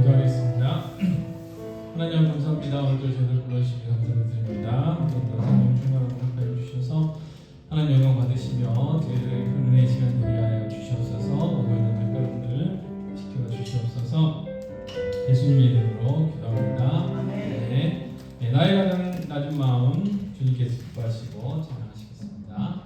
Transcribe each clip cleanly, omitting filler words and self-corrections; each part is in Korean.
기도하겠습니다. 하나님 감사합니다. 오늘도 저희를 불러주시니 감사드립니다. 오늘도 성령 충만하고 가까이 주셔서 하나님 영광 받으시며 저희들의 은혜의 시간 되게 하여 주시옵소서. 오고 있는 백가름들 지켜 주시옵소서. 예수님의 이름으로 기도합니다. 네. 나이 가는 낮은 마음 주님께서 기뻐하시고 찬양하시겠습니다.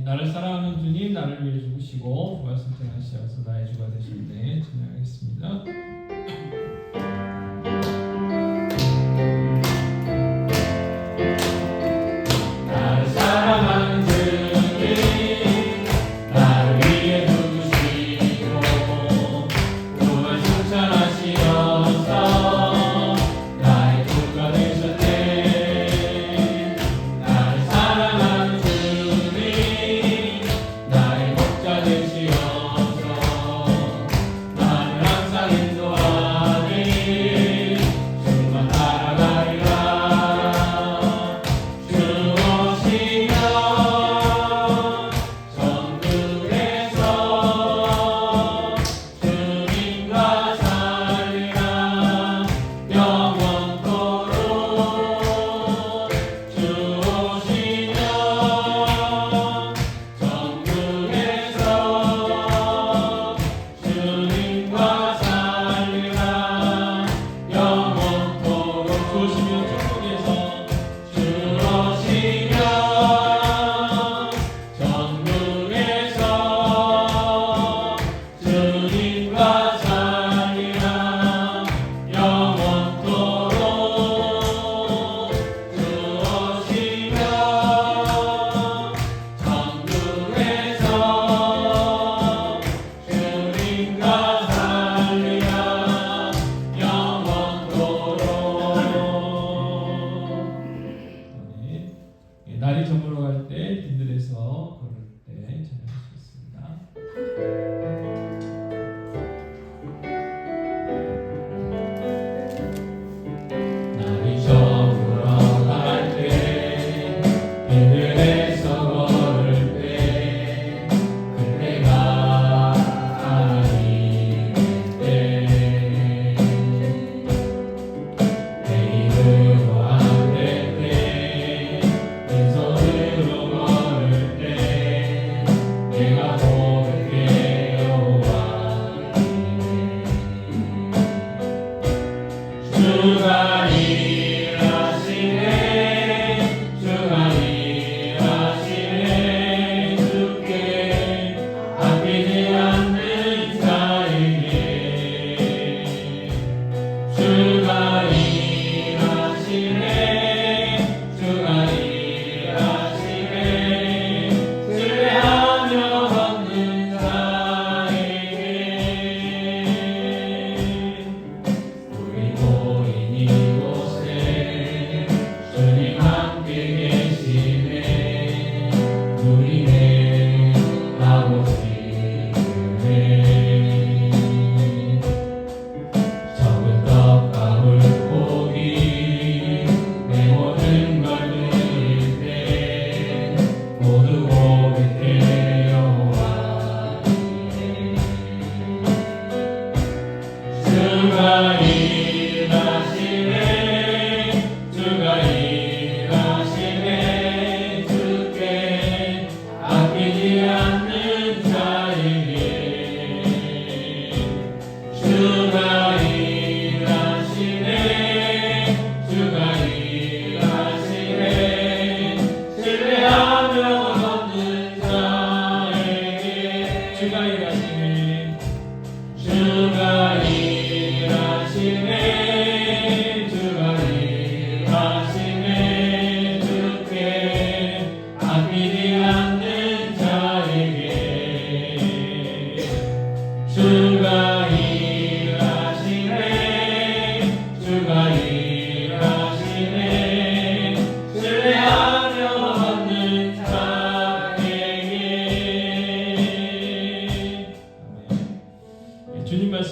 나를 사랑하는 주님, 나를 위해 죽으시고 부활승천하시어서 나의 주가 되시는데 찬양하겠습니다. 나를 사랑하는 주님, 나를 위해 죽으시고 부활승천하시어서 나의 주가 되셨네. 나를 사랑하는 나의 목자 되시어서 나를 항상 인도하네.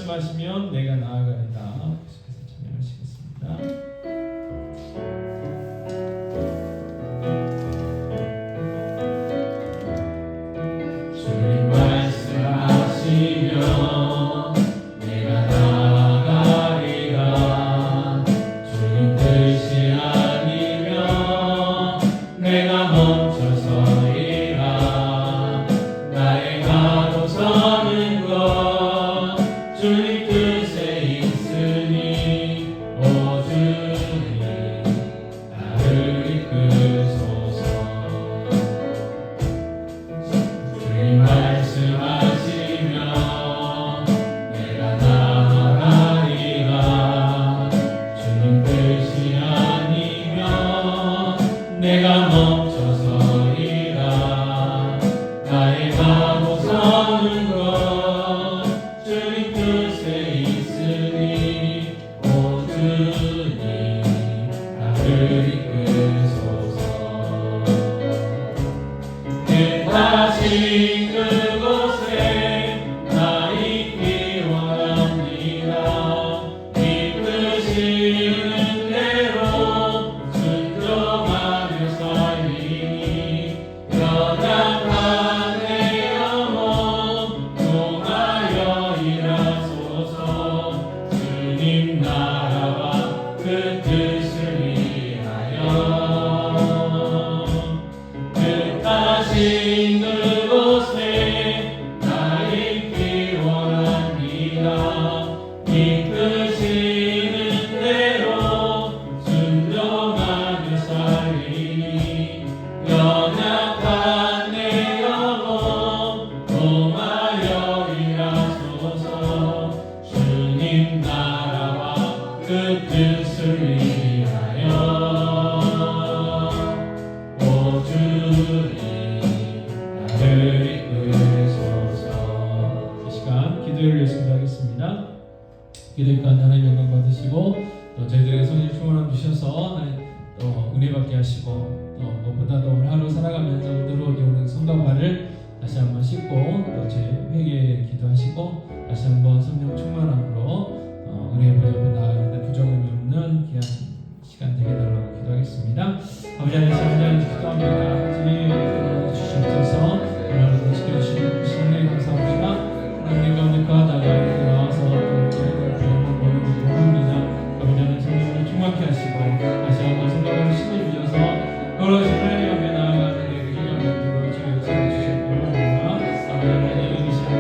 말씀하시면 내가 나아가리다. 계속해서 찬양하시겠습니다. 기도니까 하나님 영광 받으시고 또 저희들에게 성령 충만함 주셔서 또 은혜 받게 하시고 또 무엇보다도 오늘 하루 살아가면서 들어오는 손과 발을 다시 한번 씻고 또 제 회개에 기도하시고 다시 한번 성령 충만함으로 은혜의 보좌 앞에 나아가는데 부족함이 없는 귀한 시간 되게 달라고 기도하겠습니다. 아버지 하나님 기도합니다. 주님 주시옵소서 하나님 지켜주시는 신뢰에 감사합니다. 하나님 가운데 나아가 나와서 충만케 하시고 다시 한번 생각을 시켜주셔서 걸어오신 하나님 앞에 나아가는 데 기념으로 주여 세워주시고 아버지 하나님 이 시간에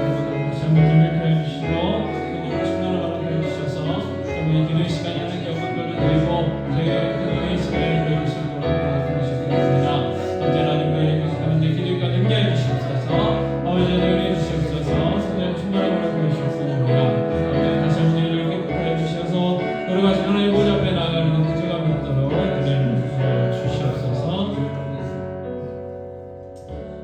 다시 한번 준비해 주시고 주님 충만을 받아주셔서 아버지 기도의 시간이 하나님께 영광을 드리고 저희의 기도의 시간을 들어주시는 거라고 부르시겠습니다. 아버지 하나님 가운데 기도가 능계해 주시옵소서 아버지 은혜 주시옵소서 성령 충만함으로 보내주시옵소서 다시 한번 이렇게 부탁해 주셔서 걸어가신 하나님 보좌 앞에 나아가는 부족함이 없도록 은혜를 주시옵소서.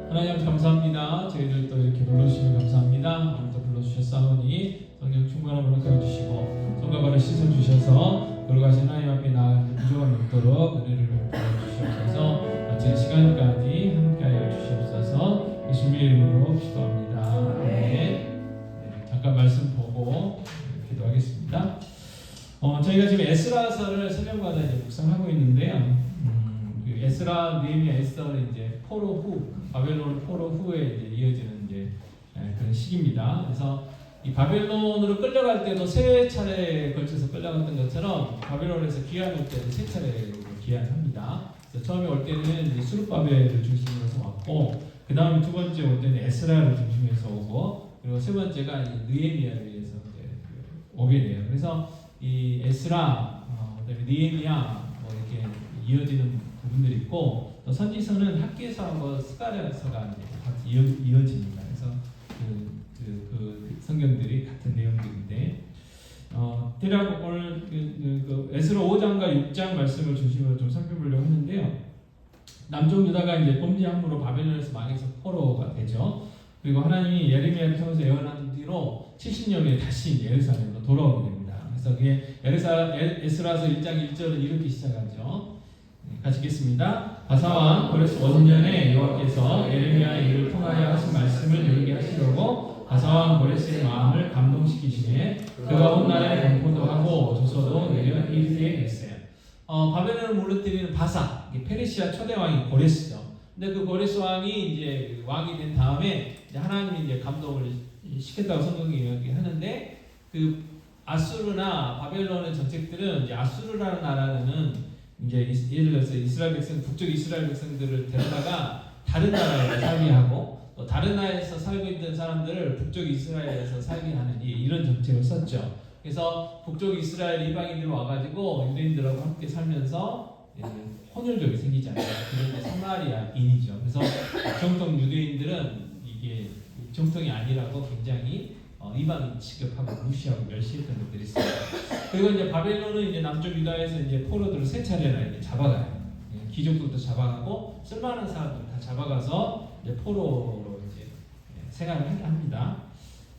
하나님 감사합니다. 저희들 또 이렇게 불러주시면 감사합니다. 오늘도 불러주셨사오니 성령 충만함으로 채워주시고 손과 발을 씻어주셔서 걸어가신 하나님 앞에 나아가는 부족함이 없도록 은혜를 주시옵소서. 마치는 시간까지 함께하여 주시옵소서. 예수님의 이름으로 기도합니다. 네. 잠깐 말씀 보고 기도하겠습니다. 저희가 지금 에스라서를 설명받아 이제 묵상하고 있는데요. 그 에스라, 느헤미야, 에스더는 이제 포로 후, 바벨론 포로 후에 이제 이어지는 이제 그런 시기입니다. 그래서 이 바벨론으로 끌려갈 때도 세 차례에 걸쳐서 끌려갔던 것처럼 바벨론에서 귀환할 때도 세 차례 귀환합니다. 그래서 처음에 올 때는 이제 수룹바벨을 중심으로 해서 왔고, 그 다음에 두 번째 올 때는 에스라를 중심해서 오고, 그리고 세 번째가 느헤미야를 위해서 이제 오게 돼요. 그래서 이 에스라, 그다음에 느헤미야 이렇게 이어지는 부분들이 있고, 또 선지서는 학개서하고 스가랴서가 같이 이어집니다. 그래서 그 성경들이 같은 내용들인데, 대략 오늘 그 에스라 5장과 6장 말씀을 중심으로 좀 살펴보려고 하는데요. 남쪽 유다가 이제 범죄 함으로 바벨론에서 망해서 포로가 되죠. 그리고 하나님이 예레미야를 통해서 예언한 뒤로 70년에 다시 예루살렘으로 돌아오게 됩니다. 그래서 그게 에스라서 1장 1절을 이렇게 시작하죠. 같이 읽겠습니다. 바사왕 고레스 50년에 여호와께서 예레미야의 입을 통하여 하신 말씀을 이루게 하시려고 바사왕 저항 고레스의 마음을 감동시키시네. 그가 온 나라에 공포도 하고 조서도 내려 이르게 했어요. 바벨론을 무너뜨리는 바사, 페르시아 초대 왕이 고레스죠. 근데 그 고레스 왕이 이제 왕이 된 다음에 이제 하나님이 이제 감동을 시켰다고 성경이 이야기하는데, 그 아수르나 바벨론의 정책들은 이제 아수르라는 나라는 이제 예를 들어서 이스라엘 백성, 북쪽 이스라엘 백성들을 데려다가 다른 나라에 살게 하고, 또 다른 나라에서 살고 있던 사람들을 북쪽 이스라엘에서 살게 하는 이런 정책을 썼죠. 그래서 북쪽 이스라엘 이방인들 와가지고 유대인들하고 함께 살면서 혼혈족이 생기지 않아요. 그런 사마리아인이죠. 그래서 정통 유대인들은 이게 정통이 아니라고 굉장히 이방인 취급하고 무시하고 멸시했던 것들이 있어요. 그리고 이제 바벨론은 이제 남쪽 유다에서 이제 포로들을 세 차례나 이제 잡아가요. 귀족들도 잡아가고 쓸만한 사람들 다 잡아가서 이제 포로로 이제 생활을 합니다.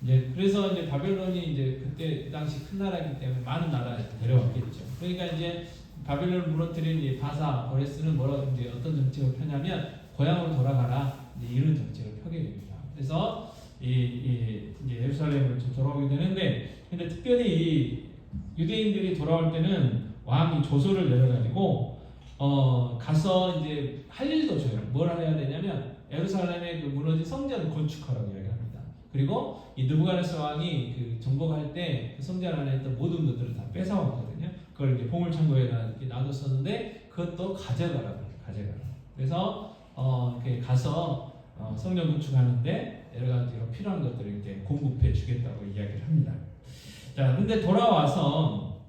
이제 그래서 이제 바벨론이 이제 그때 그 당시 큰 나라이기 때문에 많은 나라에 데려왔겠죠. 그러니까 이제 바벨론을 무너뜨린 이 바사 고레스는 뭐라고 이제 어떤 정책을 펴냐면 고향으로 돌아가라, 이제 이런 정책을 펴게 됩니다. 그래서 이제 예루살렘으로 돌아오게 되는데, 근데 특별히 이 유대인들이 돌아올 때는 왕이 조서를 내려가지고 가서 이제 할 일도 줘요. 뭘 해야 되냐면 예루살렘의 그 무너진 성전을 건축하라고 이야기합니다. 그리고 이 느부갓네살 왕이 그 정복할 때 그 성전 안에 있던 모든 것들을 다 뺏어왔거든요. 그걸 이제 보물창고에다 이렇게 놔뒀었는데 그것도 가져가라고 가져가라. 그래서 이렇게 가서 성전 건축하는데 여러 가지로 필요한 것들을 이제 공급해 주겠다고 이야기를 합니다. 자, 근데 돌아와서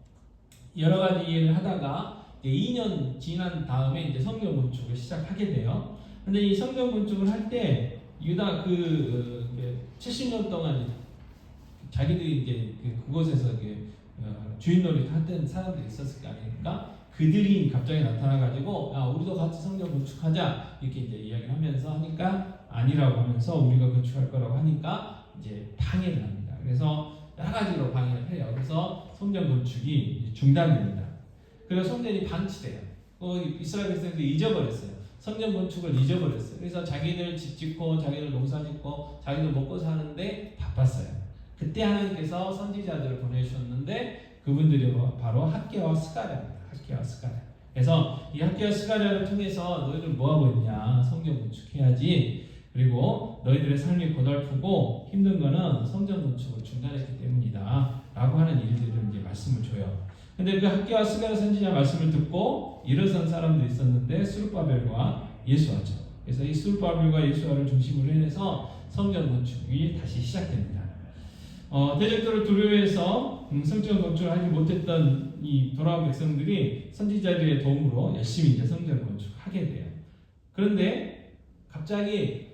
여러 가지 일을 하다가 2년 지난 다음에 이제 성전 건축을 시작하게 돼요. 근데 이 성전 건축을 할 때 유다 70년 동안 자기들이 이제 그곳에서 주인놀이 했던 사람들이 있었을 거 아닙니까? 그들이 갑자기 나타나가지고 우리도 같이 성전 건축하자 이렇게 이제 이야기를 하면서 하니까 아니라고 하면서 우리가 건축할 거라고 하니까 이제 방해를 합니다. 그래서 여러 가지로 방해를 해요. 그래서 성전 건축이 중단됩니다. 그리고 성전이 방치돼요. 이스라엘 백성들이 잊어버렸어요. 성전 건축을 잊어버렸어요. 그래서 자기들 집 짓고 자기들 농사 짓고 자기들 먹고 사는데 바빴어요. 그때 하나님께서 선지자들을 보내주셨는데 그분들이 바로 학개와 스가랴입니다. 학개와 스가랴. 그래서 이 학개와 스가랴를 통해서 너희들 뭐하고 있냐, 성전 건축해야지. 그리고 너희들의 삶이 고달프고 힘든 거는 성전 건축을 중단했기 때문이다 라고 하는 일들을 이제 말씀을 줘요. 근데 그 학개와 스가랴 선지자 말씀을 듣고 일어선 사람들이 있었는데 스룹바벨과 예수아죠. 그래서 이 스룹바벨과 예수아를 중심으로 해서 성전 건축이 다시 시작됩니다. 대적들을 두려워해서 성전 건축을 하지 못했던 이 돌아온 백성들이 선지자들의 도움으로 열심히 이제 성전 건축하게 돼요. 그런데 갑자기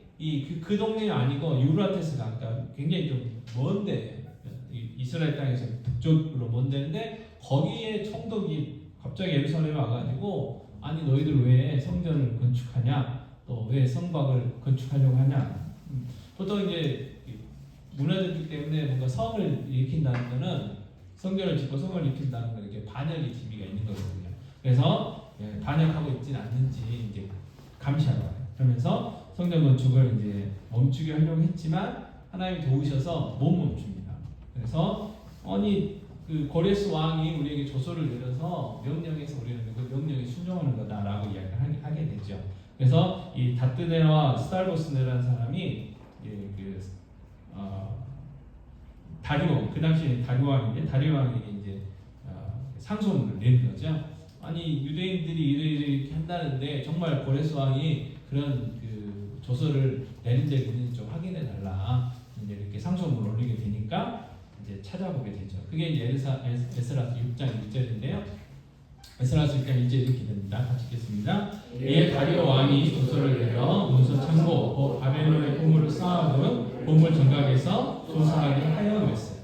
그 동네가 아니고 유브라테스가 굉장히 좀 먼데, 이스라엘 땅에서 북쪽으로 먼 데인데 거기에 총독이 갑자기 예루살렘에 와가지고 아니 너희들 왜 성전을 건축하냐, 또 왜 성곽을 건축하려고 하냐. 보통 이제 무너졌기 때문에 뭔가 성을 일으킨다는 거는, 성전을 짓고 성을 일으킨다는 건 이렇게 반역의 기미가 있는 거거든요. 그래서 반역하고 있지는 않는지 이제 감시하러 와요. 그러면서 성전 건축을 이제 멈추게 하려고 했지만 하나님이 도우셔서 못 멈춥니다. 그래서 그 고레스 왕이 우리에게 조서를 내려서 명령해서 우리는 그 명령에 순종하는 거다라고 이야기를 하게 되죠. 그래서 이 다뜨네와 스달보스네라는 사람이 다리오, 그 당시에 다리오 왕인데 다리오 왕에게 이제 상소문을 내는 거죠. 아니 유대인들이 이렇게 한다는데 정말 고레스 왕이 그런 그 조서를 내린 적이 있는지 좀 확인해 달라. 이제 이렇게 상소문을 올리게 되니까 이제 찾아보게 되죠. 그게 이제 에스라서 6장 1절인데요. 에스라서 6장 1절 이렇게 됩니다. 같이 읽겠습니다. 이에 다리오 왕이 조서를 내려 문서 창고 바벨론의 보물을 쌓아둔 보물 정각에서 조사하게 하여 냈어요.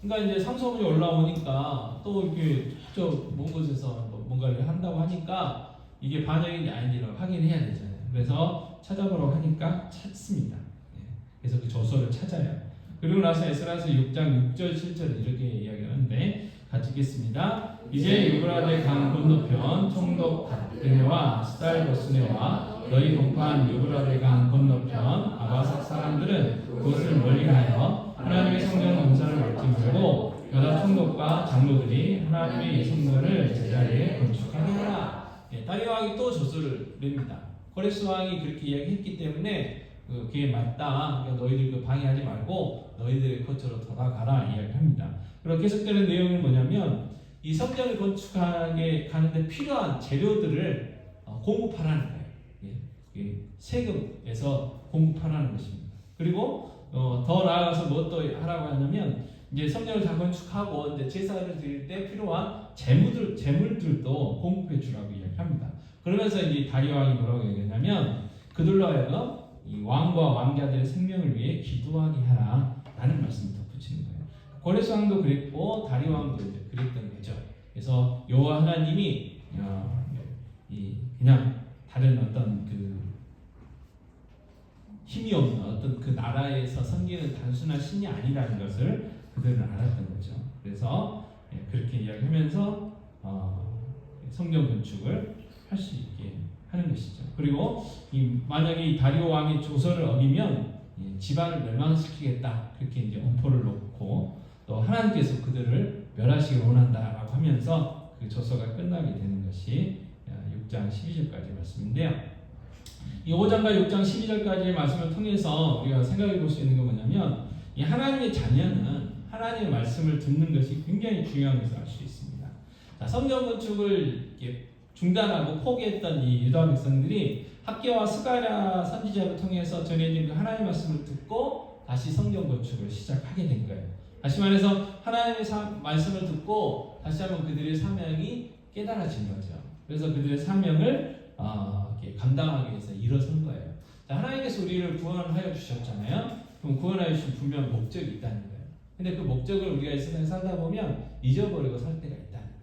그러니까 이제 상소문이 올라오니까 또 이렇게 먼 곳에서 뭔가를 한다고 하니까 이게 반역인지 아닌지를 확인해야 되잖아요. 그래서 찾아보라고 하니까 찾습니다. 그래서 그 조서를 찾아요. 그리고 나서 에스라서 6장 6절 7절 이렇게 이야기하는데 같이 읽겠습니다. 이제 유브라데 강 건너편 총독 다뜨네와 스달보스네와 너희 동판 유브라데강 건너편 아바삭 사람들은 그것을 멀리하여 하나님의 성전 건설을 막지 말고 여러 총독과 장로들이 하나님의 성전을 제자리에 건축하게 하라. 다리오 왕이 또 저주를 냅니다. 고레스 왕이 그렇게 이야기했기 때문에 그게 맞다. 그러니까 너희들 그 방해하지 말고 너희들의 거처로 돌아가라 이야기합니다. 그리고 계속되는 내용은 뭐냐면 이 성전을 건축하게 가는데 필요한 재료들을 공급하라는 거예요. 세금에서 공급하라는 것입니다. 그리고 더 나아가서 무엇도 하라고 하냐면 이제 성전을 다 건축하고 이제 제사를 드릴 때 필요한 재물들도 공급해 주라고 이야기합니다. 그러면서 이제 다리오 왕이 뭐라고 얘기했냐면 그들로 하여금 이 왕과 왕자들의 생명을 위해 기도하게 하라라는 말씀을 덧붙이는 거예요. 고레스 왕도 그랬고 다리오 왕도 이제 그랬던 거죠. 그래서 여호와 하나님이 그냥 다른 어떤 그 힘이 없는 어떤 그 나라에서 섬기는 단순한 신이 아니라는 것을 그들은 알았던 거죠. 그래서 그렇게 이야기하면서 성전 건축을 할 수 있게 하는 것이죠. 그리고 만약에 이 다리오 왕의 조서를 어기면 지방을 멸망시키겠다 그렇게 이제 엄포를 놓고 또 하나님께서 그들을 멸하시기 원한다라고 하면서 그 조서가 끝나게 되는 것이 6장 12절까지 말씀인데요. 이 5장과 6장 12절까지의 말씀을 통해서 우리가 생각해 볼 수 있는 건 뭐냐면 이 하나님의 자녀는 하나님의 말씀을 듣는 것이 굉장히 중요한 것을 알 수 있습니다. 자, 성전 건축을 중단하고 포기했던 이 유다 백성들이 학개와 스가랴 선지자를 통해서 전해진 그 하나님의 말씀을 듣고 다시 성전 건축을 시작하게 된 거예요. 다시 말해서 하나님의 말씀을 듣고 다시 한번 그들의 사명이 깨달아진 거죠. 그래서 그들의 사명을 감당하기 위해서 일어선 거예요. 자, 하나님께서 우리를 구원하여 주셨잖아요. 그럼 구원하여 주신 분명 목적이 있다는 거예요. 근데 그 목적을 우리가 이 세상에 살다 보면 잊어버리고 살 때가 있다는 거예요.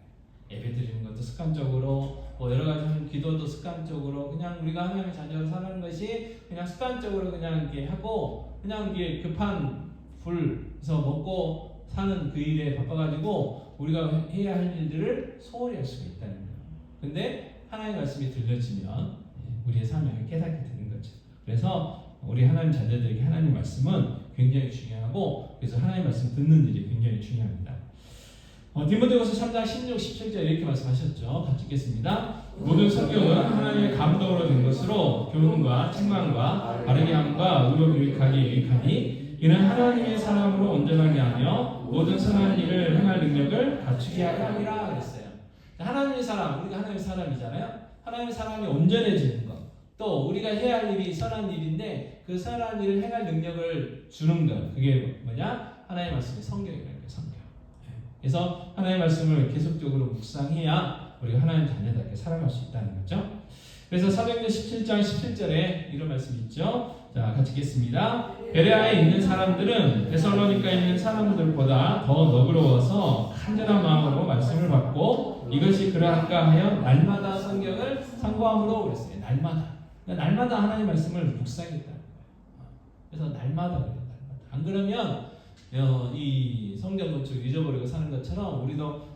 예배 드리는 것도 습관적으로, 여러 가지 하는 기도도 습관적으로, 그냥 우리가 하나님의 자녀로 사는 것이 그냥 습관적으로 그냥 이렇게 하고, 그냥 이게 급한 불에서 먹고 사는 그 일에 바빠가지고 우리가 해야 할 일들을 소홀히 할 수가 있다는 거예요. 근데 하나님의 말씀이 들려지면 우리의 사명을 깨닫게 되는 거죠. 그래서 우리 하나님 자녀들에게 하나님 말씀은 굉장히 중요하고, 그래서 하나님 말씀 듣는 일이 굉장히 중요합니다. 디모데후서 3장 16, 17절 이렇게 말씀하셨죠. 같이 읽겠습니다. 모든 성경은 하나님의 감동으로 된 것으로 교훈과 책망과 바르게 함과 의로 유익하게 유익하니 이는 하나님의 사람으로 온전하게 하며 모든 선한 일을 행할 능력을 갖추게 하려 함이라 그랬어요. 하나님의 사람, 우리가 하나님의 사람이잖아요. 하나님의 사람이 온전해지는 것, 또 우리가 해야 할 일이 선한 일인데 그 선한 일을 행할 능력을 주는 것, 그게 뭐냐? 하나님의 말씀이 성경이라는 거예요. 성경. 그래서 하나님의 말씀을 계속적으로 묵상해야 우리가 하나님 자녀답게 살아갈 수 있다는 거죠. 그래서 사도행전 17장 17절에 이런 말씀이 있죠. 자, 같이 읽겠습니다. 베레아에 있는 사람들은 데살로니가에 있는 사람들보다 더 너그러워서 간절한 마음으로 말씀을 받고 이것이 그러한가 하여 날마다 성경을 상고함으로 그랬어요. 날마다. 그러니까 날마다 하나님의 말씀을 묵상했다. 그래서 날마다 그래요. 날마다. 안 그러면 이 성전 건축 잊어버리고 사는 것처럼 우리도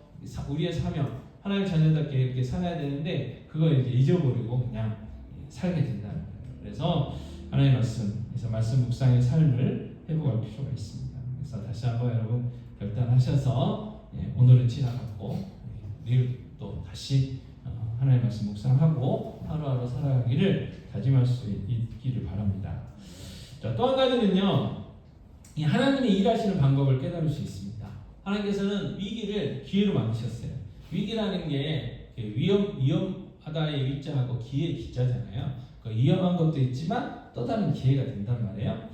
우리의 사명, 하나님 자녀답게 이렇게 살아야 되는데 그걸 이제 잊어버리고 그냥 살게 된다는 거예요. 그래서 하나님의 말씀, 그래서 말씀 묵상의 삶을 회복할 필요가 있습니다. 그래서 다시 한번 여러분 결단하셔서 오늘은 지나갔고 내일 또 다시 하나님의 말씀 묵상하고 하루하루 살아가기를 다짐할 수 있기를 바랍니다. 자, 또 한 가지는요. 이 하나님이 일하시는 방법을 깨달을 수 있습니다. 하나님께서는 위기를 기회로 만드셨어요. 위기라는 게 위험하다의 위자하고 기회의 기자잖아요. 그 위험한 것도 있지만 또 다른 기회가 된단 말이에요.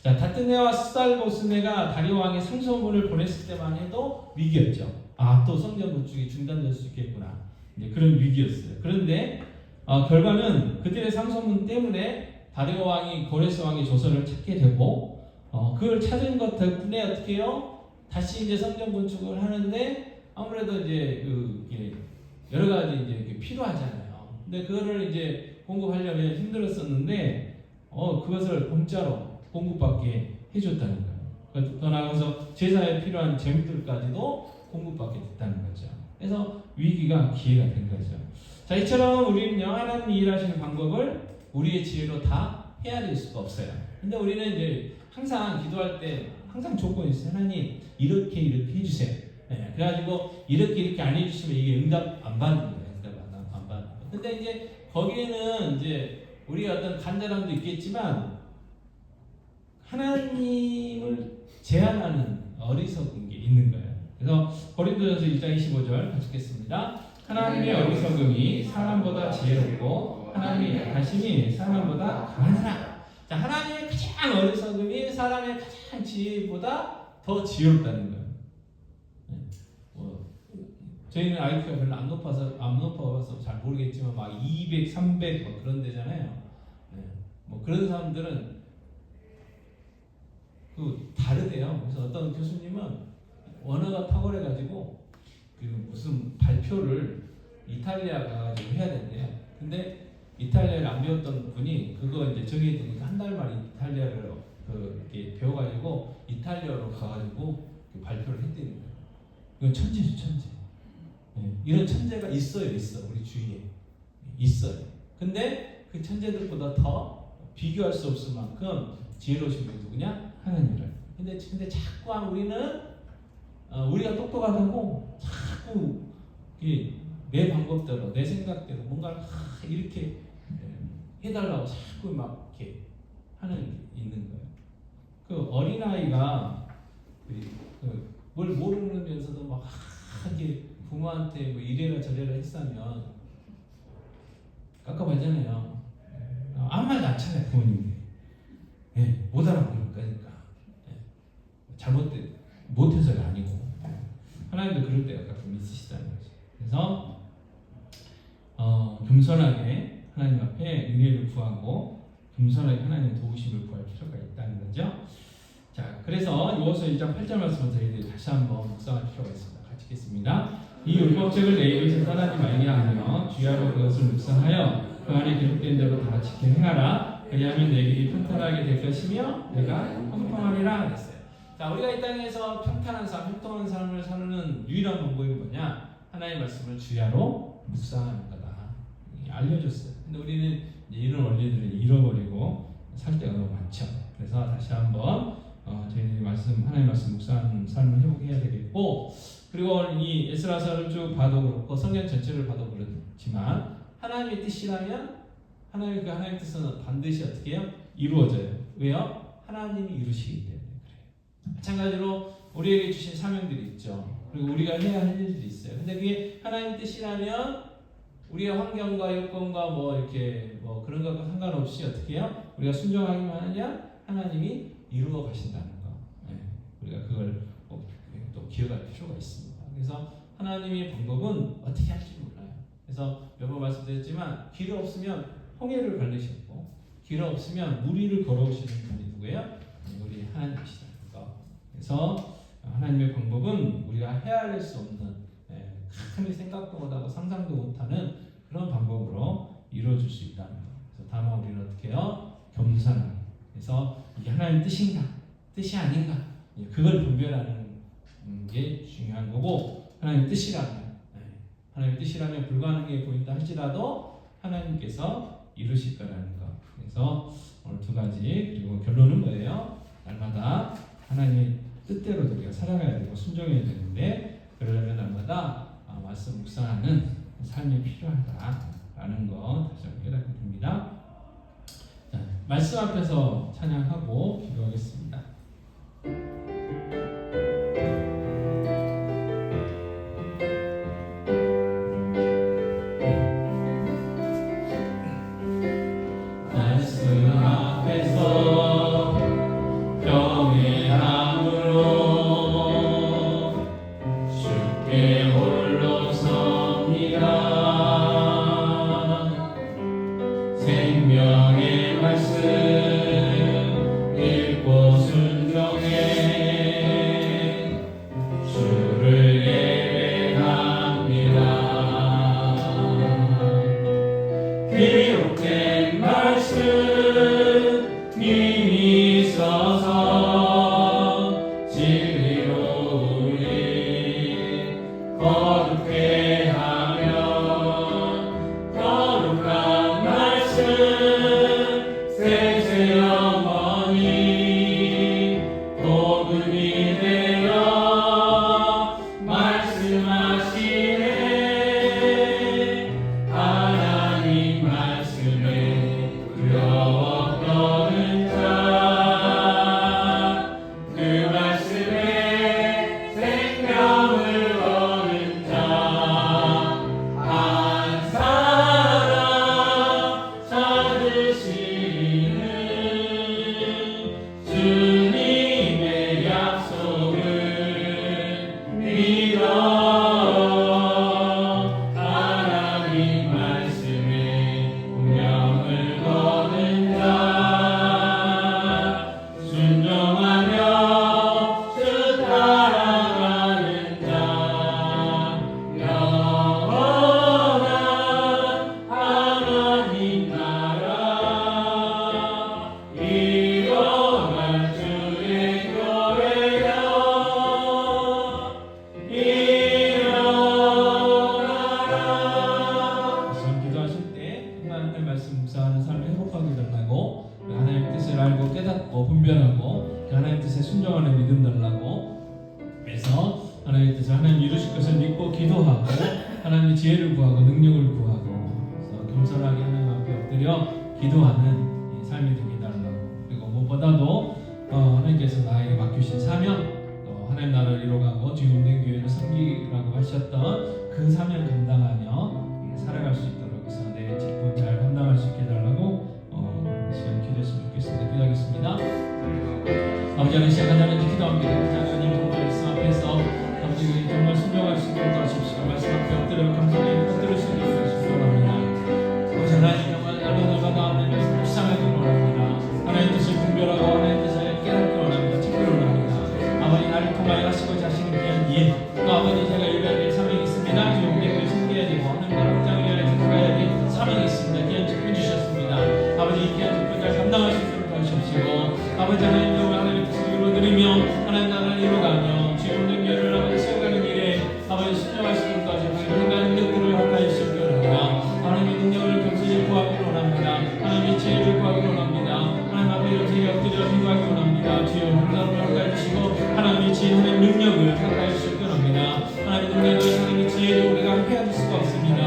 자, 다트네와 스달보스네가 다리오 왕의 상소문을 보냈을 때만 해도 위기였죠. 또 성전 건축이 중단될 수 있겠구나. 이제 그런 위기였어요. 그런데 결과는 그들의 상소문 때문에 다리오 왕이 고레스 왕의 조서를 찾게 되고 그걸 찾은 것 덕분에 어떻게 해요? 다시 이제 성전 건축을 하는데 아무래도 이제 여러 가지 이제 필요하잖아요. 근데 그거를 이제 공급하려면 힘들었었는데 그것을 공짜로 공급받게 해줬다는 거예요. 더 나아가서 제사에 필요한 재물들까지도 공급받게 됐다는 거죠. 그래서 위기가 기회가 된 거죠. 자, 이처럼 우리는요 하나님이 일하시는 방법을 우리의 지혜로 다 헤아릴 수가 없어요. 근데 우리는 이제 항상 기도할 때 항상 조건이 있어요. 하나님 이렇게 해주세요. 네, 그래가지고 이렇게 안 해주시면 이게 응답 안 받는 거예요. 응답 안 받는 거예요. 근데 이제 거기에는 이제 우리가 어떤 간절함도 있겠지만 하나님을 제한하는 어리석은 게 있는 거예요. 그래서 고린도전서 1장 25절 같이 읽겠습니다. 하나님의 어리석음이 사람보다 지혜롭고 하나님의 약하심이 사람보다 강하니라. 자, 하나님의 가장 어리석음이 사람의 가장 지혜보다 더 지혜롭다는 거예요. 저희는 IQ가 별로 안 높아서 잘 모르겠지만 막 200, 300 뭐 그런 데잖아요. 뭐 그런 사람들은 그 다르대요. 그래서 어떤 교수님은 언어가 탁월해가지고 그 무슨 발표를 이탈리아 가가지고 해야 된대요. 근데 이탈리아를 안 배웠던 분이 그거 이제 정해야 되니까 한 달 만에 이탈리아를 이렇게 배워가지고 이탈리아로 가가지고 그 발표를 했다는 거예요. 이건 천재죠, 천재. 이런 천재가 있어요. 우리 주위에 있어요. 근데 그 천재들보다 더 비교할 수 없을 만큼 지혜로우신 분이 누구냐? 하나님을. 근데 자꾸 우리는 우리가 똑똑하다고 자꾸 내 방법대로 내 생각대로 뭔가를 이렇게 해달라고 자꾸 막 이렇게 하는 게 있는 거예요. 그 어린아이가 뭘 모르면서도 막 이렇게 부모한테 뭐 이래라 저래라 했으면 깝깝하잖아요. 아무 말도 안 찾아요, 부모님이. 못 알아보니까. 못해서가 아니고. 하나님도 그럴 때가 가끔 있으시다는 거죠. 그래서, 겸손하게 하나님 앞에 은혜를 구하고, 겸손하게 하나님의 도우심을 구할 필요가 있다는 거죠. 자, 그래서 요호서 1장 8절 말씀을 저희들이 다시 한번 묵상할 필요가 있습니다. 같이 읽겠습니다. 이 율법책을 내 입에서 떠나지 말게 하며 주야로 그것을 묵상하여 그 안에 기록된 대로 다 지켜 행하라. 그리하면 내 길이 평탄하게 될 것이며 내가 형통하리라 그랬어요. 자, 우리가 이 땅에서 평탄한 삶, 형통한 삶을 사는 유일한 방법이 뭐냐? 하나님의 말씀을 주야로 묵상하는 거다. 알려줬어요. 근데 우리는 이런 원리들을 잃어버리고 살 때가 너무 많죠. 그래서 다시 한번 저희들이 하나님 말씀 묵상하는 삶을 회복해야 되겠고, 그리고 이 에스라서를 쭉 봐도 그렇고 성경 전체를 봐도 그렇지만 하나님의 뜻이라면 하나님의 뜻은 반드시 어떻게 해요? 이루어져요. 왜요? 하나님이 이루시기 때문에 그래요. 마찬가지로 우리에게 주신 사명들이 있죠. 그리고 우리가 해야 할 일들이 있어요. 근데 그게 하나님 뜻이라면 우리의 환경과 여건과 뭐 이렇게 뭐 그런 것과 상관없이 어떻게 해요? 우리가 순종하기만 하냐? 하나님이 이루어 가신다는 거. 우리가 그걸 또 기억할 필요가 있습니다. 그래서 하나님의 방법은 어떻게 할지 몰라요. 그래서 몇 번 말씀드렸지만 길 없으면 홍해를 갈르셨고 길 없으면 물 위를 걸어오시는 분이 누구예요? 우리 하나님이시다는 거. 그래서 하나님의 방법은 우리가 헤아릴 수 없는 가끔이 생각도 못하고 상상도 못하는 그런 방법으로 이루어질 수 있다는 거. 그래서 다만 우리는 어떻게 해요? 겸손하게. 그래서 이게 하나님 뜻인가? 뜻이 아닌가? 그걸 분별하는 게 중요한 거고, 하나님 뜻이라면 불가능해 보인다 할지라도 하나님께서 이루실 거라는 거. 그래서 오늘 두 가지, 그리고 결론은 뭐예요? 날마다 하나님의 뜻대로 우리가 살아가야 되고 순종해야 되는데, 그러려면 날마다 말씀 묵상하는 삶이 필요하다라는 거 다시 한번 깨닫게 됩니다. 자, 말씀 앞에서 찬양하고 기도하겠습니다. 생명의 말씀 읽고 복음이 되어 말씀하시네. 하나님 말씀에 두려워 떠는 자, 그 말씀에 생명을 얻는 자, 한 사람 찾으시는 주님의 약속을 믿어 하나님 말씀에 운명을 거는 자, 순종하며 주 따라가는 자, 영원한 하나님 나라 이뤄갈 주의 교회여 일어나라. 기도하실 때 하나님의 말씀 묵상하는 삶을 회복하게 달라고, 하나님의 뜻을 알고 깨닫고 분별하고 하나님의 뜻에 순종하는 믿음 달라고, 그래서 하나님의 뜻을 하나님 이루실 것을 믿고 기도하고 하나님의 지혜를 구하고 능력을 구하고, 그래서 겸손하게 하나님 앞에 엎드려 기도하는 이 삶이 되게 달라고, 그리고 무엇보다도 하나님께서 나에게 맡기신 사명, 또 하나님 나라를 이루어가고 주의 운된 교회를 섬기라고 하셨던 그 사명 감당하며 살아갈 수 있도록 해서 내 직분 잘 감당할 수 있게 해달라고 시간 기도했으면 좋겠습니다. 기도하겠습니다. 아버지 하나님, 시작하자마자 기도합니다. 하나님 정말 말씀 앞에서 아버지 정말 순종할 수 있도록 도와주십시오. 말씀 앞에 엎드려 감사히 엎드릴 수 있도록 도와주시기 원합니다. 아버지 하나님, 정말 날마다 하나님 말씀 묵상하기 원합니다. 하나님 뜻을 분별하고 하나님 뜻을 깨닫기 원합니다. 지키기 원합니다. 아버지 나를 통하여 하시고자 하시는 귀한 일, 또 아버지 제가 이루어야 될 사명이 있습니다. 주의 은혜를 섬겨야 되고 하나님 나라 확장해야 가야 될 사명이 있습니다. 귀한 직분 주셨습니다. 아버지 이 귀한 직분 잘 감당할 수 있도록 도와주십시오. 아버지 하나님, 정말 하나님의 뜻을 이루어드리며 하나님 나라를 이루어가며 주의 운된 교회를 아버지 세워가는 일에 아버지 신령할 수 있도록 도와주십시오. 인간의 능력들을 확하여 주시기 원합니다. 하나님의 능력을 겸손히 구하기 원합니다. 하나님의 지혜를 구하기 원합니다. 하나님 앞에 이렇게 엎드려 기도하기 원합니다. 주여 항상 확하여 주시고 하나님의 지혜, 하나님의 능력을 확하여 주시기 원합니다. 하나님의 능력을, 하나님의 지혜를 우리가 회개할 수가 없습니다.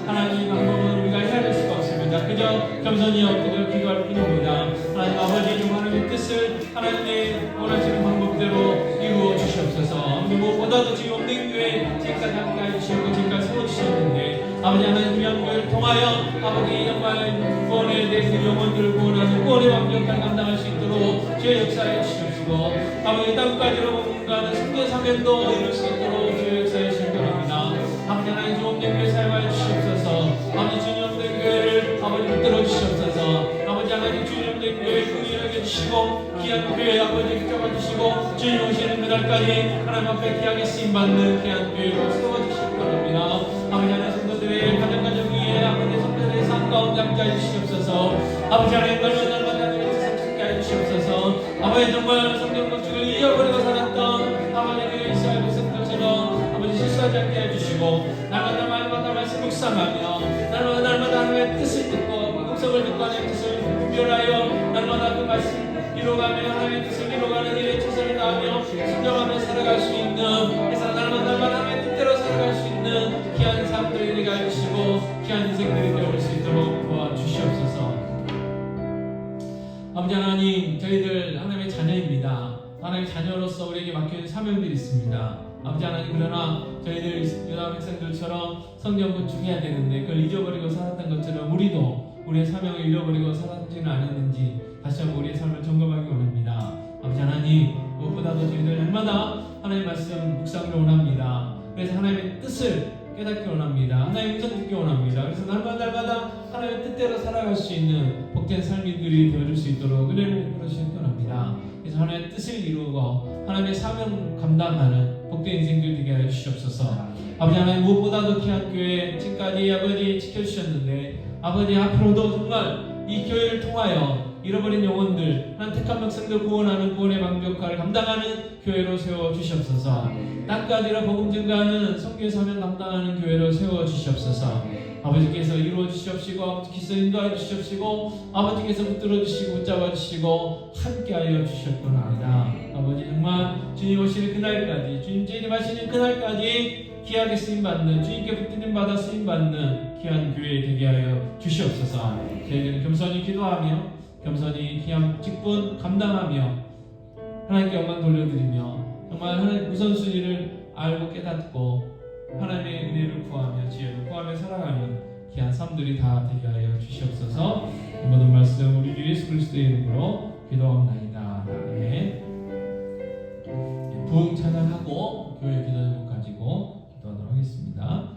하나님의 방법은 우리가 헤아릴 수가 없습니다. 그저 겸손히 엎드려 기도할 뿐입니다. 하나님 아버지, 하나님의 뜻을 하나님의 원하시는 방법대로 이루어 주시옵소서. 무엇보다도 지금 없는 교회 지금까지 함께해 주시고 지금까지 세워주셨는데 아버지 하나님 위한 교회를 통하여 아버지 정말 구원에 대해서 영혼들을 구원하는 구원의 완벽한 감당할 수 있도록 주의 역사에 주시옵시고, 아버지 땅까지로 가는 성교 사명도 이룰 수 있도록 주의 역사에 주시옵소서. 아버지 하나님 주 없는 교회 사용하여 주시옵소서. 아버지 주님 없는 교회를 아버지 붙들어 주시옵소서. 아버지 하나님 주님 없는 교회 긍휼하게 주시고 귀한 교회 아버지 붙잡아 주시고 주님 오시는 그날까지 하나님 앞에 귀하게 쓰임받는 귀한 교회로 세워주시기 바랍니다. 아버지 하나님 성도들의 가정 위에 아버지 성도들의 삶 가운데 함께하여 주시옵소서. 아버지 하나님 날마다 하나님의 뜻을 찾게 하여 주시옵소서. 아버지 정말 성경 건축을 잃어버리고 살았던 아버지 그 이스라엘 백성들처럼 아버지 실수하지 않게 해주시고 날마다 말씀 묵상하며 날마다 하나님의 뜻을 듣고 음성을 듣고 하나님의 뜻을 분별하여 날마다 그 말씀 이루어가며 하나님의 뜻을 이루어가는 일에 최선을 다하며 순종하며 살아갈 수 있는, 그래서 날마다 하나님의 뜻대로 살아갈 수 있는 귀한 삶들이 되게 해주시고 귀한 인생들이 되어올 수 있도록 도와주시옵소서. 아버지 하나님, 저희들 하나님의 자녀입니다. 하나님의 자녀로서 우리에게 맡겨진 사명들이 있습니다. 아버지 하나님, 그러나 저희들 유다 백성들처럼 성경 건축해야 되는데 그걸 잊어버리고 살았던 것처럼 우리도 우리의 사명을 잃어버리고 살았지는 않았는지 다시 한번 우리의 삶을 점검하기 원합니다. 아버지 하나님, 무엇보다도 저희들 날마다 하나님의 말씀 묵상을 원합니다. 그래서 하나님의 뜻을 깨닫기 원합니다. 하나님의 음성 듣기 원합니다. 그래서 날마다 하나님의 뜻대로 살아갈 수 있는 복된 삶들이 되어줄 수 있도록 은혜를 베풀어주시기 원합니다. 그래서 하나님의 뜻을 이루고 하나님의 사명 감당하는 복된 인생들 되게 하여 주시옵소서. 아버지 하나님, 무엇보다도 귀한 교회 지금까지 아버지 지켜주셨는데 아버지 앞으로도 정말 이 교회를 통하여 잃어버린 영혼들, 한 택한 백성들 구원하는 구원의 방벽화를 감당하는 교회로 세워 주시옵소서. 땅까지로 복음 증가하는 선교의 사명 감당하는 교회로 세워 주시옵소서. 아버지께서 이루어 주시옵시고 아버지께서 인도하여 주시옵시고 아버지께서 붙들어 주시고 붙잡아 주시고 함께하여 주셨구나. 아버지 정말 주님 오실 그날까지 주님 재림하시는 그날까지 귀하게 쓰임받는 주님께 붙들림 받아 쓰임받는 귀한 교회 되게 하여 주시옵소서. 저희들은 겸손히 기도하며 겸손히 귀한 직분 감당하며 하나님께 영광 돌려드리며 정말 하나님 우선순위를 알고 깨닫고 하나님의 은혜를 구하며 지혜를 구하며 살아가는 귀한 삶들이 다 되게 하여 주시옵소서. 이 모든 말씀 우리 주 예수 그리스도의 이름으로 기도합나이다. 아멘. 부흥 찬양하고 교회 기도 제목 가지고 기도하도록 하겠습니다.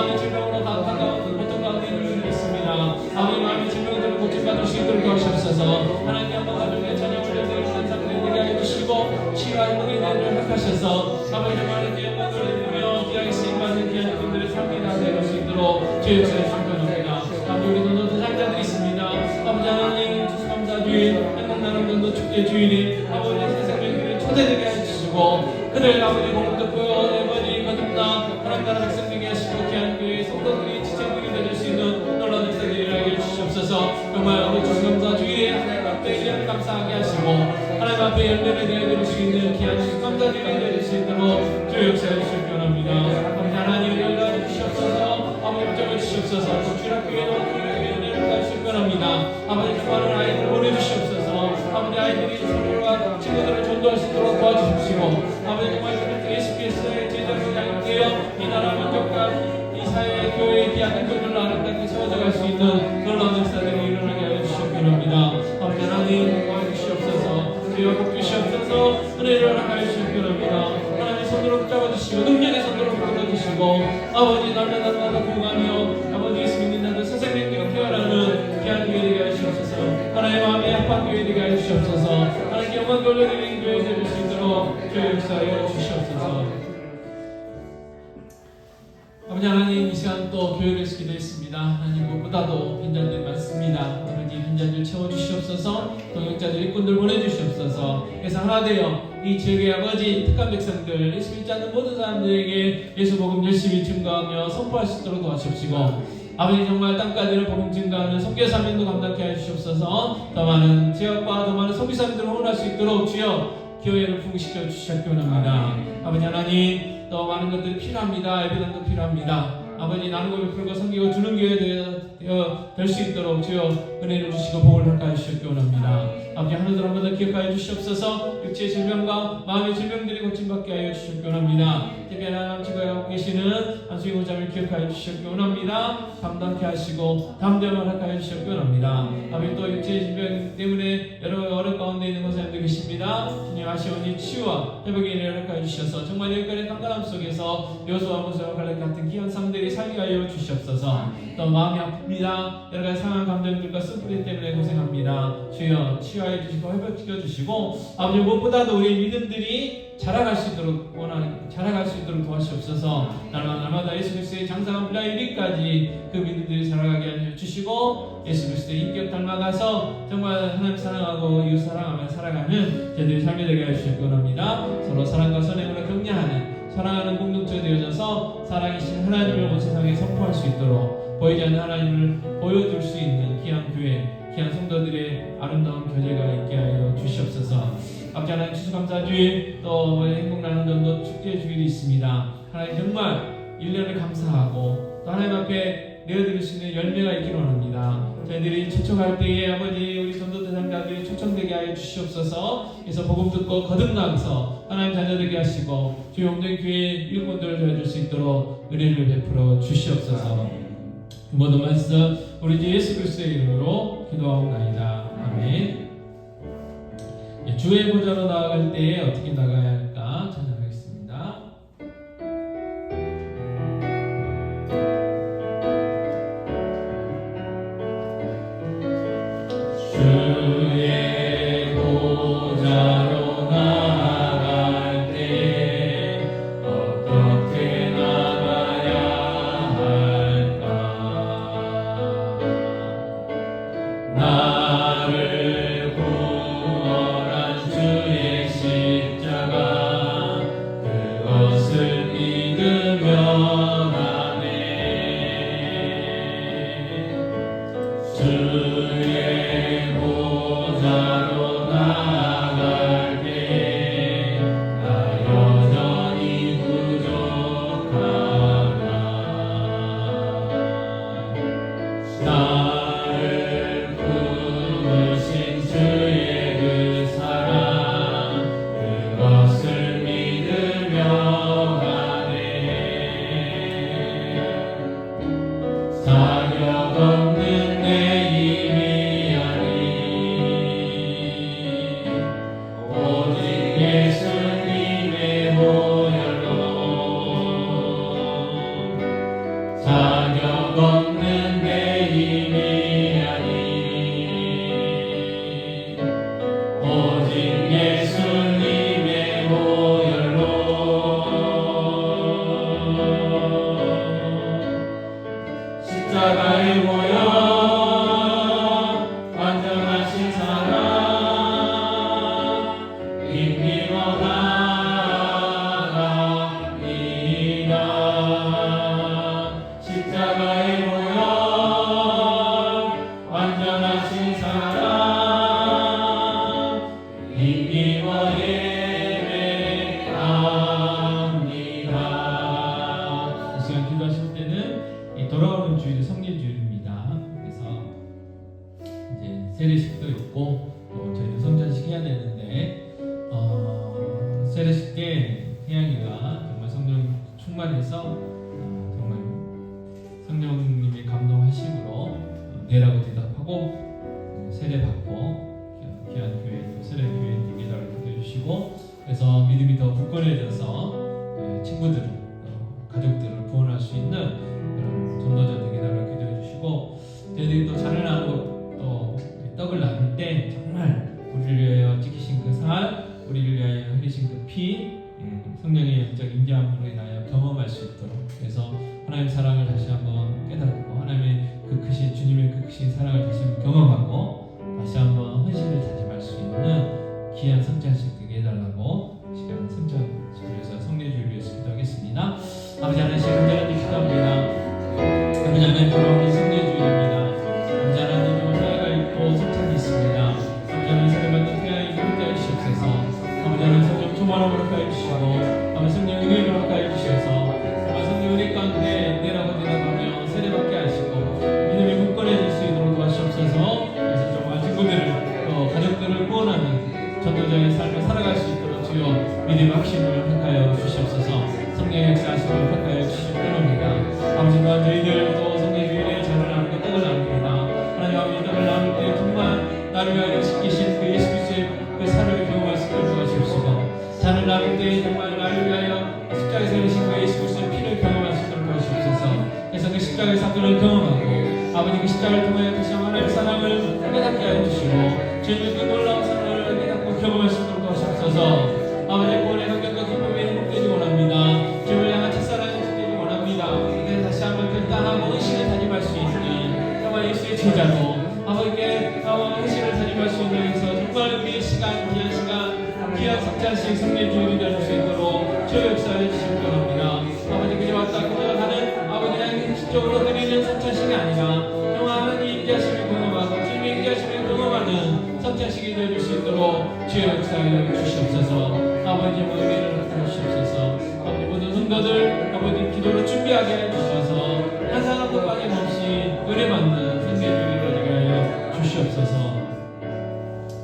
마음의 질병으로 가까운 고통 가운데 있는 있습니다. 아버지 마음의 질병들을 고침받을 수 있도록 도와주옵소서. 하나님 영광 가족의 찬양을 드리는 산상들을 되게 하여 주시고 치유와 행복의 은혜를 허락하셔서 아버지 하나님께 영광을 드리며 귀하게 쓰임받는 귀한 분들의 삶이 다 될 수 있도록 주의 역사에 주시옵소서. 아버지 우리 전도 대상자들이 있습니다. 아버지 하나님 추수감사 주인 행복나눔 전도 축제 주인이 아버지 세상에 초대되게 해주시고 그들 아버지 복음 듣고 아버지 거듭나 하나님 나라 백성 되게 하시고 귀한 교회 성도들이 지체들이 되실 수 있는 놀라운 역사들이 일어나게 해주시옵소서. 정말 아버지 추수감사 주일에 하나님 앞에 이름을 감사하게 하시고 하나님 앞에 열매를 내어드릴 수 있는 귀한 추수감사 주일이 되실 수 있도록 주의 역사해 주시기 원합니다. 아버지 하나님 연락해 주시옵소서. 아버지 붙잡아 주시옵소서. 또 주일학교에도 은혜를 가주시기 원합니다. 아버지 정말 아이들 보내주시옵소서. 아버지 아이들이 서로와 친구들을 전도할 수 있도록 도와주십시오. 아버지 정말 예수 그리스도의 제자로 양육되어 이 나라 민족과 이 사회 교회의 귀한 행동들로 아름답게 세워져갈 수 있는 놀라운 역사들이 일어나게 하여 주시기 원합니다. 아버지 하나님 도와주시옵소서. 주여 복 주시옵소서. 은혜를 허락하여 주시기 원합니다. 하나님 손으로 붙잡아주시고 능력의 손으로 붙잡아주시고 아버지 날마다 구하며 아버지 예수 믿는 자들 새생명으로 태어나는 귀한 교회 되게 하시옵소서. 하나님 마음의 합한 교회 되게 하시옵소서. 하나님 영광 돌려드리는 교회 되실 수 있도록 주의 역사하여 주시옵소서. 아버지 하나님 이 시간 또 교회를 기도했습니다. 하나님 무엇보다도 빈자들이 많습니다. 아버지 빈자들 채워주시옵소서. 동역자들 일꾼들 보내주시옵소서. 그래서 하나 되어 이 지역의 아버지 특간 백성들 예수 믿지 않는 모든 사람들에게 예수 복음 열심히 증거하며 선포할 수 있도록 도와주시옵시고 아버지 정말 땅까지는 복음 증거하는 선교 사명도 감당케 하시옵소서. 더 많은 지역과 더 많은 선교사님들을 후원할 수 있도록 주여 교회를 부흥시켜 주시기 원합니다. 아버지 하나님 더 많은 것들이 필요합니다. 예배당도 필요합니다. 아버지 나누고 베풀고 섬기고 주는 교회 될 수 있도록 주여 은혜를 주시고 복을 허락하여 주시기 원합니다. 아버지 하늘들 한 번 더 기억하여 주시옵소서. 육체의 질병과 마음의 질병들이 고침받게 하여 주시기 원합니다. 특별히 하나님 지구에 계시는 안수희 고자를 기억하여 주시기 원합니다. 감당케 하시고 담대함을 허락하여 주시기 원합니다. 아버지 또 육체의 질병 때문에 여러 어려움 가운데 있는 것을 계십니다. 주님 아시오니 치유와 회복의 은혜를 허락하여 주셔서 정말 여기까지 강건함 속에서 여호수아 모세와 갈렙 같은 귀한 상들이 살게 하여 주시옵소서. 또 마음이 아픕니다. 여러 가지 상한 감정들과 쓴뿌리 때문에 고생합니다. 주여 치유하여 주시고 회복시켜 주시고 아버지 무엇보다도 우리 믿음들이 자라갈 수 있도록 도와주시옵소서. 날마다 예수 그리스도의 장사한 분야 1위까지 그 믿음들이 자라가게 하여 주시고 예수 그리스도의 인격 닮아가서 정말 하나님 사랑하고 이웃 사랑하며 살아가는 저희들의 삶이 되게 해주실 원합니다. 서로 사랑과 선행으로 격려하는 사랑하는 공동체 되어져서 살아계신 하나님을 온 세상에 선포할 수 있도록 보이지 않는 하나님을 보여줄 수 있는 귀한 교회, 귀한 성도들의 아름다운 교제가 있게 하여 주시옵소서. 아버지 하나님 추수감사 주일 또 행복나눔 전도 축제 주일이 있습니다. 하나님 정말 1년을 감사하고 또 하나님 앞에 내어드릴 수 있는 열매가 있기를 원합니다. 저희들이 초청할 때에 아버지 우리 전도 대상자들이 초청되게 하여 주시옵소서. 그래서 복음 듣고 거듭나서 하나님 자녀되게 하시고 주의 온전히 교회 일꾼들을 도와줄 수 있도록 은혜를 베풀어 주시옵소서. 모든 말씀 우리 주 예수 그리스도의 이름으로 기도하옵나이다. 아멘. 주의 보좌로 나아갈 때에 어떻게 나가야 할까 찾아가겠습니다. 주의 보좌로 나아갈 때 어떻게 나가야 할까? 나를 구원한 주의 십자가 그것을 믿으며 가네. 주의 보좌로 나아갈 때 나 여전히 부족하나 나를 부르신 주의 그 사랑 그것을 믿으며 가네. 자격 없는 내 힘이 아닌 대해서 정말 성령님의 감동하심으로 네라고 대답하고 세례받고 귀한 교회 세례교회 되게 달라고 해주시고, 그래서 믿음이 더 굳건해져서 친구들, 가족들을 구원할 수 있는 그런 전도자 되게 달라고 기도해 주시고, 저희들이 또 잔을 나누고 또 떡을 나눌 때 정말 우리를 위하여 지키신 그 살, 우리를 위하여 흘리신 그 피, 성령의 영적 인자함으로 인하여 경험할 수 있도록, 그래서 하나님의 사랑을 다시 한번 깨닫고 하나님의 그 크신 주님의 그 크신 사랑을 다시 한번 경험하고 다시 한번 헌신을 다짐할 수 있는 귀한 성찬식 되게 해달라고 시간 성찬식을 위해서 성례주를 위해서 기도하겠습니다. 아버지 하나님 간절하게 기도합니다. 아버지 하나님 돌아오는 성례주일입니다. 아버지 하나님 오늘 사회가 있고 성찬이 있습니다. 아버지 하나님 세례받는 태양이 함께 해주시옵소서. 아버지 하나님 성령 충만함으로 가해 주시고, 아버지 성령 은혜로 가해 주셔서 아버지 성령 은혜 가운데 내라고 대답하며 세례받게 하시고 믿음이 굳건해질 수 있도록 도와주시옵소서. 그래서 정말 친구들을 또 가족들을 구원하는 전도자의 삶을 살아갈 수 있도록 주여 믿음의 확신을 택하여 주시옵소서. 성령의 역사하심을 택하여 주시기 원합니다. 아버지 또한 저희들 또 성례주일에 잔을 나누고 떡을 나눕니다. 하나님 아버지 떡을 나눌 때 정말 나를 위하여 시키신 그 예수 그리스도의 그 살을 경험할 수 있도록 도와주시옵소서. 잔을 나눌 때 정말 나를 위하여 십자가에서 흘리신 그 예수 그리스도의 피를 경험할 수 있도록 도와주시옵소서. 그래서 그 십자가의 사건을 경험하고 아버지 그 십자가를 통하여 다시 하나님의 사랑을 깨닫게 하여 주시고 주님의 그 놀라운 사랑을 깨닫고 경험할 수 있도록 도와주시옵소서. 아버지의 구원의 감격과 기쁨이 행복되기 원합니다. 주님을 향한 첫사랑이 되기 원합니다. 그때 다시 한번 결단하고 의식을 다짐할 수 있는 정말 예수의 제자로 아버지께 의식을 다짐할 수 있는 그래서 정말 우리의 시간, 귀한 성찬식 성례주일이 될 수 있도록 주의 역사를 주시기 원합니다. 아버지 그저 왔다 그저 가는 아버지 그냥 형식적으로 드리는 성찬식이 아니라 정말 하나님 인자심을 경험하고 주님의 인자심을 경험하는 성찬식이 될 수 있도록 주의 역사를 주시옵소서. 아버지 의미를 나타내 주시옵소서. 아버지 모든 성도들 아버지 기도로 준비하게 해주셔서 한 사람도 빠짐없이 은혜받는 성례주일이 되게 하여 주시옵소서.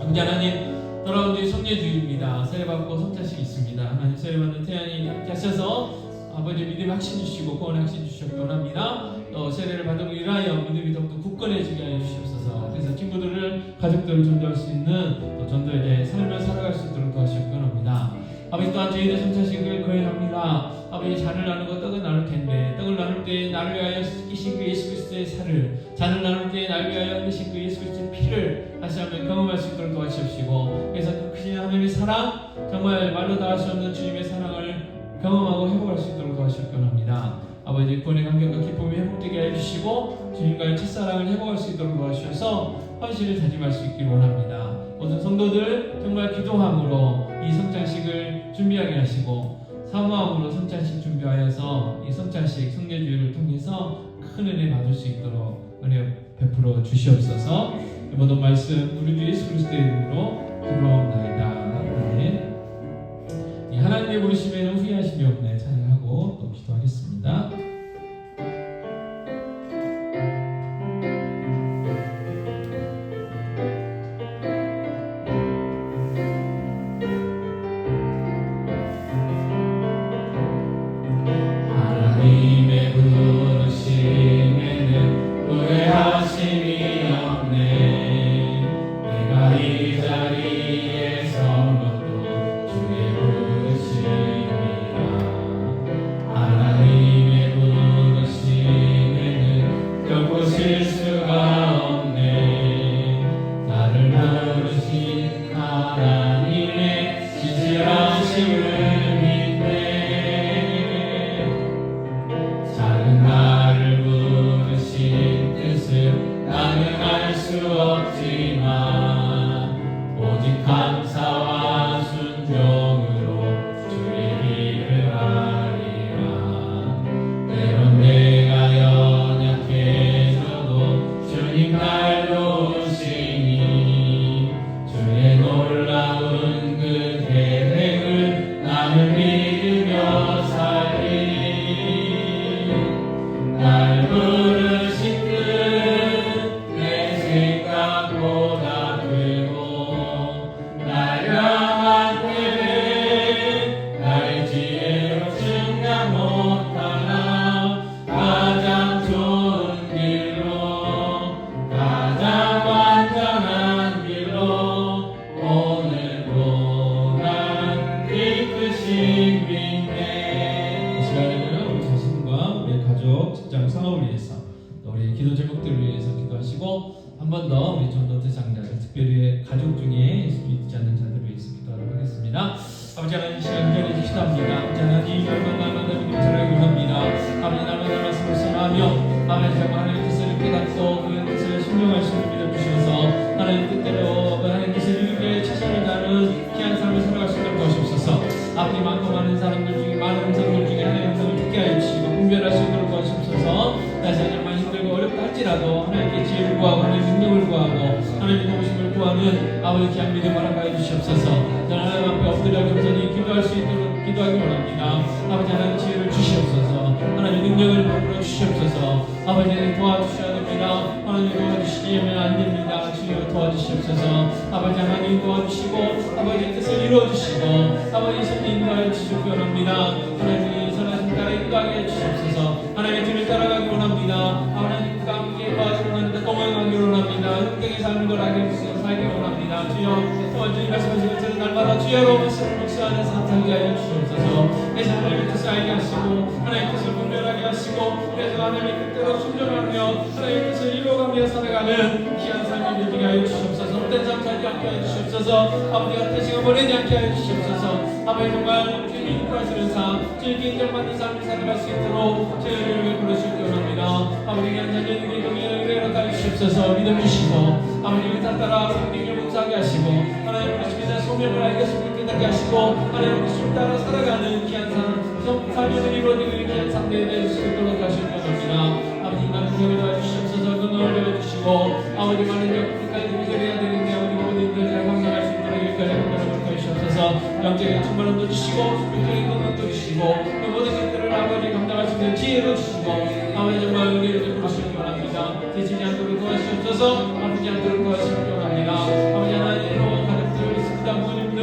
아버지 하나님 돌아온 뒤 성례주일입니다. 세례받고 성찬식이 있습니다. 하나님 세례받는 태양이 함께 하셔서 아버지 믿음의 확신 주시고 구원의 확신 주시기 원합니다. 또 세례를 받음으로 인하여 믿음이 더욱더 굳건해지게 하여 주시옵소서. 그래서 친구들을 가족들을 전도할 수 있는 또 전도의 삶을 살아갈 수 있도록 도와주시기 원합니다. 아버지 또한 저희들 성찬식을 거행합니다. 아버지 잔을 나누고 떡을 나눌 텐데 떡을 나눌 때 나를 위하여 이신 그 예수 그리스도의 살을, 잔을 나눌 때 나를 위하여 흘리신 그 예수 그리스도의 피를 다시 한번 경험할 수 있도록 도와주시옵시고, 그래서 그 크신 하나님의 사랑, 정말 말로 다 할 수 없는 주님의 사랑을 경험하고 회복할 수 있도록 도와주시기 원합니다. 아버지 구원의 감격과 기쁨이 회복되게 해주시고 주님과의 첫사랑을 회복할 수 있도록 도와주셔서 헌신을 다짐할 수 있기를 원합니다. 모든 성도들 정말 기도함으로 이 성찬식을 준비하게 하시고 사모함으로 성찬식 준비하여서 이 성찬식 성례주일을 통해서 큰 은혜 받을 수 있도록 은혜 베풀어 주시옵소서. 모든 말씀 우리 주 예수 그리스도의 이름으로 기도하옵나이다. 아멘. 이 하나님의 부르심에는 후회하심이 없네 찬양하고 또 기도하겠습니다. 하나님의 부르심에는 후회하심이 없네. 내가 이 자리에 기도 제목들을 위해서 기도하시고 한 번 더 우리 전도대 장자 특별히 가족 중에 예수 믿지 않는 자들을 위해서 기도하도록 하겠습니다. 아버지 하나님 시간 기다려 주시다 합니다. 아버지 하나님 날마다 믿음 전하기 원합니다. 아버지 날마다 말씀을 선하며 아버지 정말 하나님 뜻을 깨닫고 그 뜻을 순종할 수 있는 믿음 주셔서 하나님 뜻대로 하나님 뜻을 이루게 최선을 다하는 귀한 삶을 살아갈 수 있도록 도와주옵소서. 아버지 많고 많은 사람들 중에 많은 음성들 중에 하나님 음성을 듣게 하여 주시고 분별할 수 있도록 도와주옵소서. 다시 정말 힘들고 어렵다 할지라도 하나님께 지혜를 구하고 하나님 능력을 구하고 하나님의 도우심을 구하는 아버지 귀한 믿음을 허락하여 주시옵소서. 저는 하나님 앞에 엎드려 겸손히 기도할 수 있도록 기도하기 원합니다. 아버지 하나님 지혜를 주시옵소서. 하나님 능력을 베풀어 주시옵소서. 아버지 도와주셔야 됩니다. 하나님 도와주시면 안 됩니다. 주여 도와주시옵소서. 아버지 하나님 도와주시고 아버지 뜻을 이루어주시고 아버지 손님 인도하여 주시기 원합니다. 하나님이 선하신 따라 인도하게 해주시옵소서. 하나님의 뒤를 따라가기 원합니다. 하나님과 함께 도와주기 원합니다. 동행하기 원합니다. 협력의 삶을 걸어가기 살기 원합니다. 주여 주님 말씀하신 것처럼 날마다 주여로 말씀을 묵상하는 삶 살게 하여 주시옵소서. 그래서 하나님의 뜻을 알게 하시고 하나님의 뜻을 분별하게 하시고 그래서 하나님의 뜻대로 순종하며 하나님의 뜻을 이루어가며 살아가는 귀한 삶을 누리게 하여 주시옵소서. 헛된 삶 살지 않게 하여 주시옵소서. 아버지 같은 시간 보내지 않게 하여 주시옵소서. 아버지 정말 주님이 이끌어주는 삶 주님께 인정받는 삶을 살아갈 수 있도록 저희를 베풀어 주시기 원합니다. 아버지 귀한 자녀에게 동의를 허락하여 주시옵소서. 믿음 주시고 아버지 의사 따라 성령을 묵상하게 하시고 하나님 부르심에 소명을 알게 깨닫게 하시고 하나님 부르심 따라 살아가는 귀한 삶을 이루어지는 귀한 삶에 대해 주시도록 하시기 원합니다. 아버지 많은 힘을 도와주시옵소서. 눈을 열어주시고 아버지 많은 역까지 미소해야 되는데 아버지 모든 잘 감당할 수 있도록 일까지 감당하도록 하시옵소서. 영적인 충만함도 주시고 육적인 건강도 주시고 그 모든 것들을 아버지 감당할 수 있는 지혜도 주시고 아버지 정말 은혜를 베풀으시기 원합니다. 지치지 않도록 도와주시옵소서. 아프지 않도록 도와주시기 원합니다. 아버지 하나님으로 가족들 있습니다. 부모님들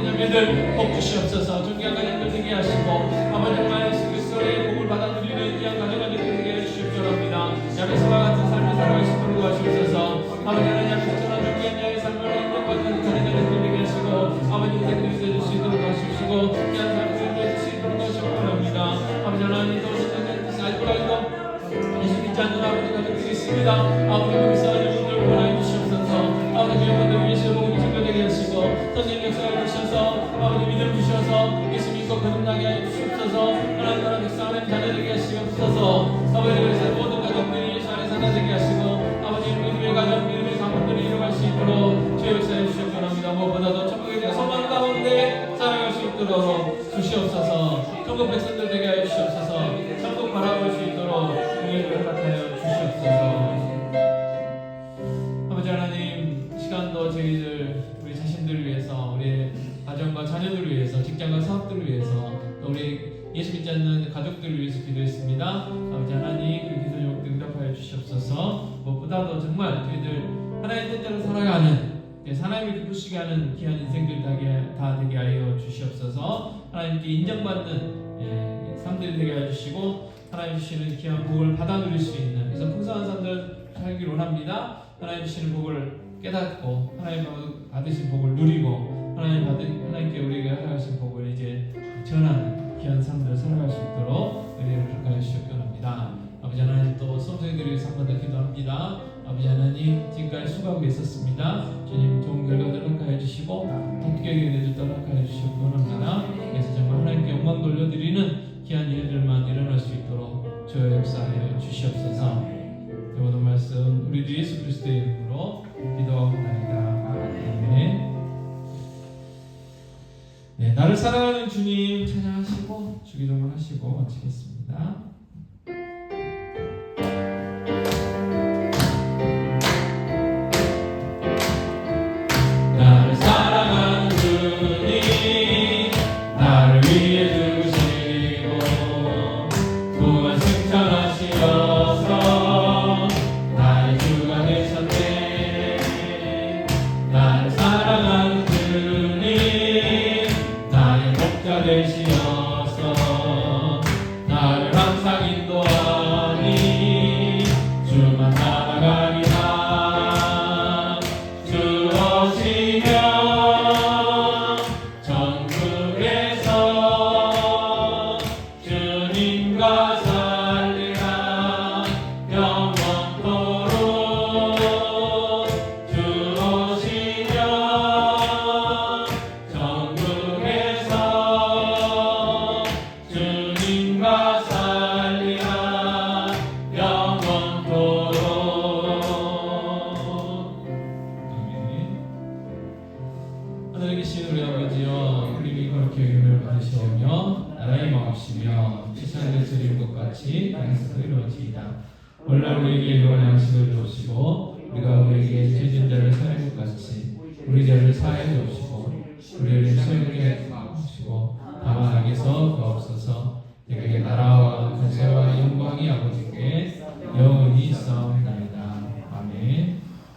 자매들 복 주시옵소서. 존귀한 가정들 되게 하시고 아버지 정말 예수 그리스도의 복을 받아들이는 귀한 가정들 되게 해주시기 원합니다. 야베스와 같은 삶을 살아갈 수 있도록 도와주옵소서. 아버지 하나님 야베스처럼 존귀한 야의 삶을 인정받는 가정들 되게 하시고 아버지 인생들이 되어줄 수 있도록 도와주시고 귀한 삶을 되어줄 수 있도록 도와주시기 원합니다. 아버지 하나님 도우시는 뜻을 알고 예수 믿지 않는 아버지 가족들이 있습니다. 아버지 불쌍한 분들 보호해 주시옵소서. 아버지 여러분들 위해서 복음이 증거되게 하시고 선생님 역사해 주셔서 아버지 믿음 주셔서 예수 믿고 거듭나게 해 주시옵소서. 하나님 나라 백성하는 자녀되게 하시옵소서. 아버지 그래서 모든 가족들이 예수 안에서 하나 되게 하시고 아버지 믿음의 가정 믿음의 가문들이 이루어갈 수 있도록 주의 역사해 주시기 원합니다. 무엇보다도 천국에 대한 소망 가운데 살아갈 수 있도록 주시옵소서. 천국 백성들 되게 해 주시옵소서. 천국 바라볼 수 있도록 은혜를 허락하여 주시옵소서. 아버지 하나님 시간도 저희들 우리 자신들을 위해서 우리 가정과 자녀들을 위해서 직장과 사업들을 위해서 또 우리 예수 믿지 않는 가족들을 위해서 기도했습니다. 아버지 하나님 그 기도 제목들 응답하여 주시옵소서. 무엇보다도 정말 저희들 하나님의 뜻대로 살아가는 하나님을 기쁘시게 하는 귀한 인생들 다 되게 하여 주시옵소서. 하나님께 인정받는 삶들이 되게 하여 주시고 하나님 주시는 귀한 복을 받아 누릴 수 있는 그래서 풍성한 삶들 살기를 원합니다. 하나님 주시는 복을 깨닫고 하나님 받으신 복을 누리고 하나님께 우리가 허락하신 복을 이제 전하는 귀한 삶들을 살아갈 수 있도록 은혜를 허락하여 주시기 원합니다. 아버지 하나님 또 수험생들을 위해서 한 번 더 기도합니다. 아버지 하나님 지금까지 수고하고 있었습니다. 주님 좋은 결과들 허락하여 주시고 합격의 은혜도 허락하여 주시기 원합니다. 그래서 정말 하나님께 영광 돌려드리는 귀한 일들만 일어날 수 있도록 주여 역사하여 주시옵소서. 모든 말씀 우리 주 예수 그리스도의 이름으로 기도하옵나이다. 아멘. 네, 나를 사랑하는 주님 찬양하시고 주기도문 하시고 마치겠습니다. 나를 사랑하는 주님 나를 위해 죽으시고 구원 승천하시어서 나의 주가 되셨네. 나를 사랑하는 주님 나의 목자 되시어서 나를 항상 하늘에 계신 우리 아버지여, 이름이 거룩히 여김을 받으시오며 나라의 마옵시며 세상에 드리는 것 같이 땅에서도 이루어지이다. 오늘날 우리에게 일용할 양식을 주옵시고 우리가 우리에게 죄진 자를 사하는 것 같이 우리 죄를 사하여 주옵시고 우리를 시험에 주옵시고 다만 악에서 구하옵소서. 내게 나라와 권세와 영광이 아버지께 영원히 있사옵나이다.